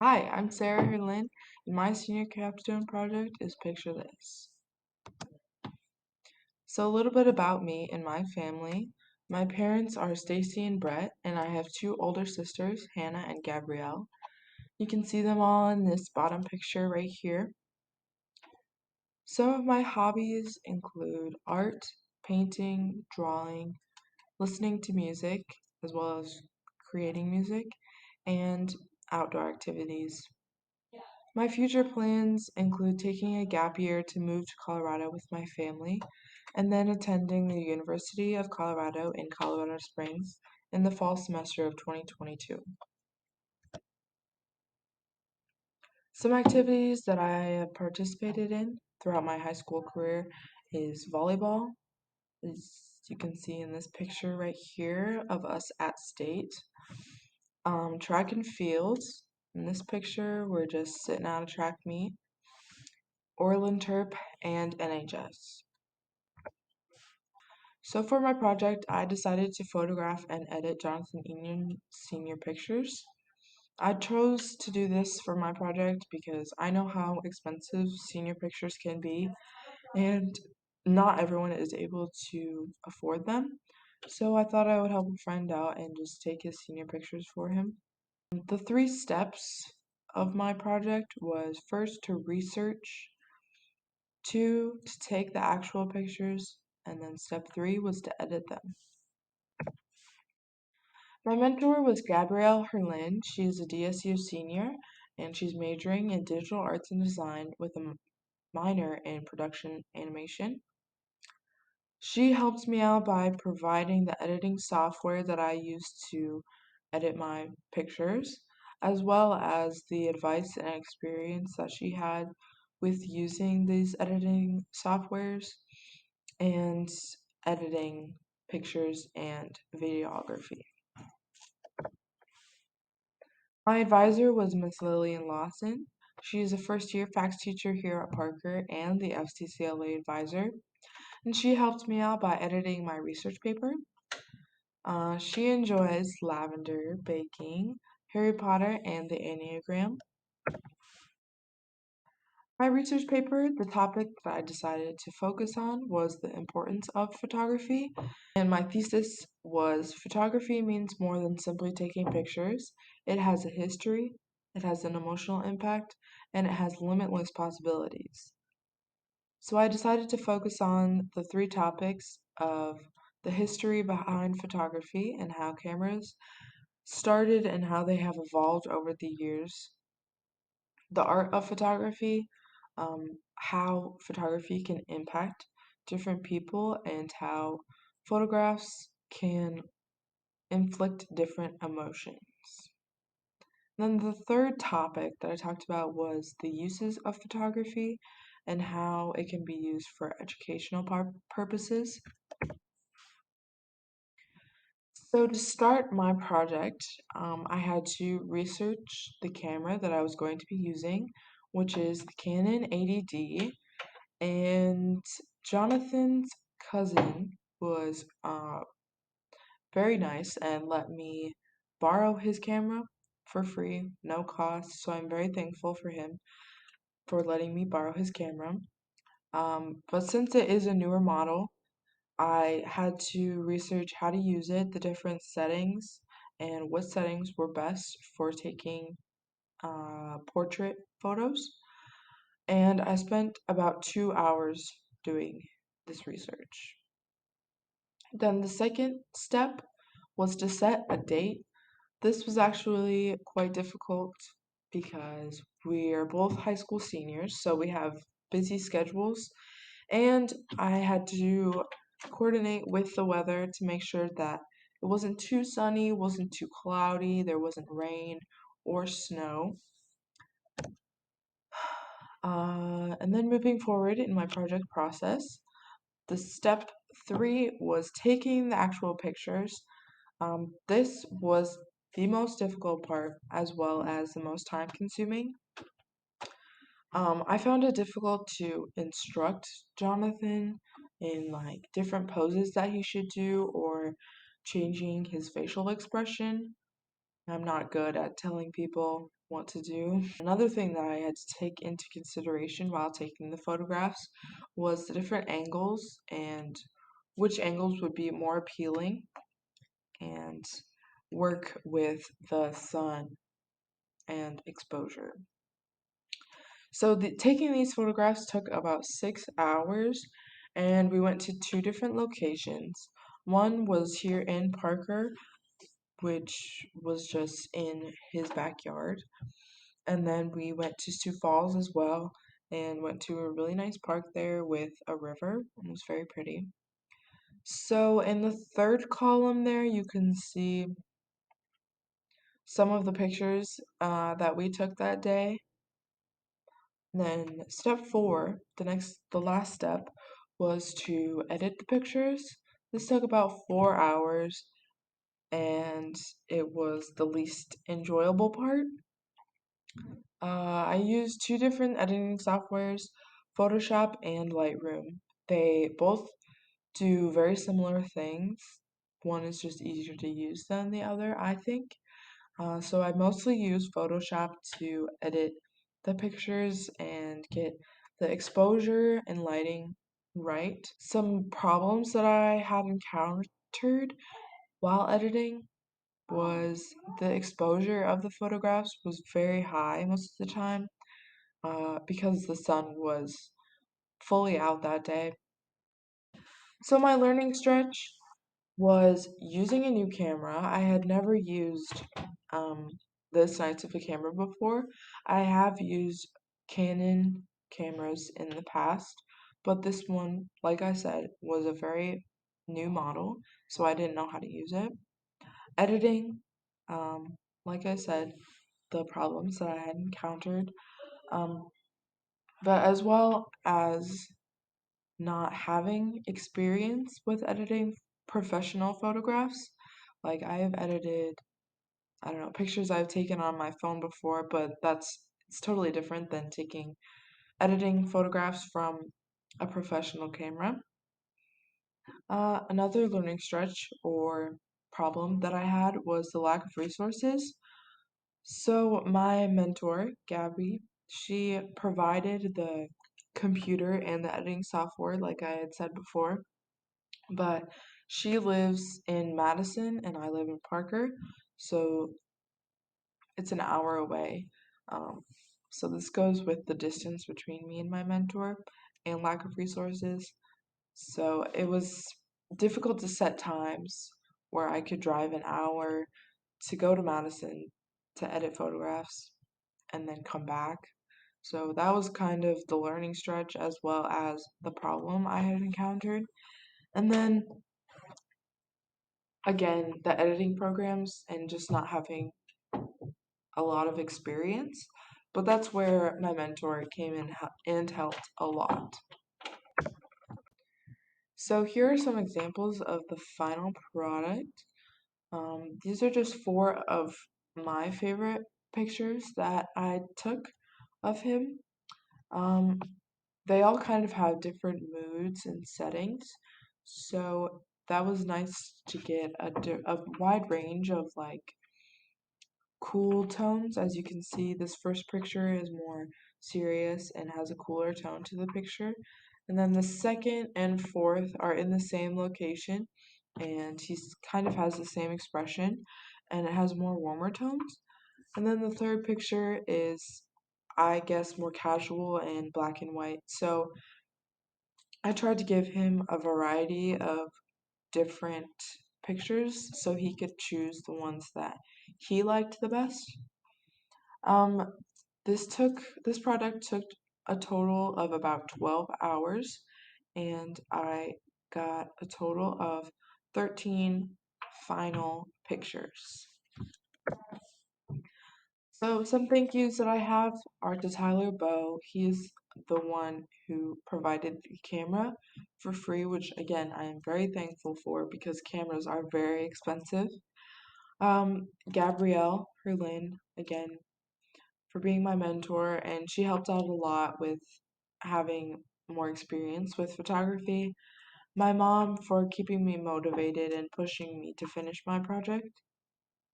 Hi, I'm Sarah Herlyn, and my senior capstone project is Picture This. So, a little bit about me and my family. My parents are Stacy and Brett, and I have two older sisters, Hannah and Gabrielle. You can see them all in this bottom picture right here. Some of my hobbies include art, painting, drawing, listening to music, as well as creating music, and outdoor activities. My future plans include taking a gap year to move to Colorado with my family and then attending the University of Colorado in Colorado Springs in the fall semester of 2022. Some activities that I have participated in throughout my high school career is volleyball, as you can see in this picture right here of us at state. Track and field. In this picture, we're just sitting out a track meet. Orland Terp, and NHS. So for my project, I decided to photograph and edit Jonathan Enyon senior pictures. I chose to do this for my project because I know how expensive senior pictures can be, and not everyone is able to afford them. So I thought I would help a friend out and just take his senior pictures for him. The three steps of my project was first to research, two, to take the actual pictures, and then step three was to edit them. My mentor was Gabrielle Herlyn. She's a DSU senior and she's majoring in digital arts and design with a minor in production animation. She helped me out by providing the editing software that I use to edit my pictures, as well as the advice and experience that she had with using these editing softwares and editing pictures and videography. My advisor was Miss Lillian Lawson. She is a first year fax teacher here at Parker and the FCCLA advisor, and she helped me out by editing my research paper. She enjoys lavender, baking, Harry Potter, and the Enneagram. My research paper, the topic that I decided to focus on was the importance of photography, and my thesis was photography means more than simply taking pictures. It has a history, it has an emotional impact, and it has limitless possibilities. So I decided to focus on the three topics of the history behind photography and how cameras started and how they have evolved over the years, the art of photography, how photography can impact different people, and how photographs can inflict different emotions. Then the third topic that I talked about was the uses of photography and how it can be used for educational purposes. So to start my project, I had to research the camera that I was going to be using, which is the Canon 80D, and Jonathan's cousin was very nice and let me borrow his camera for free, no cost. So I'm very thankful for him for letting me borrow his camera. But since it is a newer model, I had to research how to use it, the different settings, and what settings were best for taking portrait photos. And I spent about 2 hours doing this research. Then the second step was to set a date. This was actually quite difficult because we are both high school seniors, so we have busy schedules, and I had to coordinate with the weather to make sure that it wasn't too sunny, wasn't too cloudy, there wasn't rain or snow. And then moving forward in my project process, the step three was taking the actual pictures. This was the most difficult part as well as the most time consuming. I found it difficult to instruct Jonathan in like different poses that he should do or changing his facial expression. I'm not good at telling people what to do. Another thing that I had to take into consideration while taking the photographs was the different angles and which angles would be more appealing and work with the sun and exposure. So taking these photographs took about 6 hours, and we went to two different locations. One was here in Parker, which was just in his backyard. And then we went to Sioux Falls as well and went to a really nice park there with a river. It was very pretty. So in the third column there, you can see some of the pictures that we took that day. Then step four, the last step, was to edit the pictures. This took about 4 hours, and it was the least enjoyable part. I used two different editing softwares, Photoshop and Lightroom. They both do very similar things. One is just easier to use than the other, I think. So I mostly use Photoshop to edit the pictures and get the exposure and lighting right. Some problems that I had encountered while editing was the exposure of the photographs was very high most of the time because the sun was fully out that day. So my learning stretch was using a new camera. I had never used um, this nice of a camera before. I have used Canon cameras in the past, but this one, like I said, was a very new model, so I didn't know how to use it. Editing, like I said, the problems that I had encountered, um, but as well as not having experience with editing professional photographs. Like I have edited, I don't know, pictures I've taken on my phone before, but it's totally different than taking editing photographs from a professional camera. Another learning stretch or problem that I had was the lack of resources. So my mentor, Gabby, she provided the computer and the editing software, like I had said before, but she lives in Madison and I live in Parker, so it's an hour away. Um, so this goes with the distance between me and my mentor and lack of resources. So it was difficult to set times where I could drive an hour to go to Madison to edit photographs and then come back. So that was kind of the learning stretch as well as the problem I had encountered. And then again, the editing programs and just not having a lot of experience. But that's where my mentor came in and helped a lot. So here are some examples of the final product. These are just four of my favorite pictures that I took of him. Um, they all kind of have different moods and settings, so that was nice to get a wide range of like cool tones. As you can see, this first picture is more serious and has a cooler tone to the picture. And then the second and fourth are in the same location, and he kind of has the same expression, and it has more warmer tones. And then the third picture is, I guess, more casual and black and white. So I tried to give him a variety of different pictures so he could choose the ones that he liked the best. Um, this product took a total of about 12 hours, and I got a total of 13 final pictures. So some thank yous that I have are to Tyler Bow. He's the one who provided the camera for free, which again I am very thankful for because cameras are very expensive. Gabrielle Herlyn, again, for being my mentor, and she helped out a lot with having more experience with photography. My mom for keeping me motivated and pushing me to finish my project.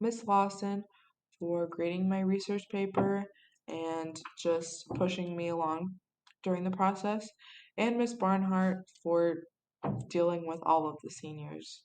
Miss Lawson for grading my research paper and just pushing me along during the process, and Miss Barnhart for dealing with all of the seniors.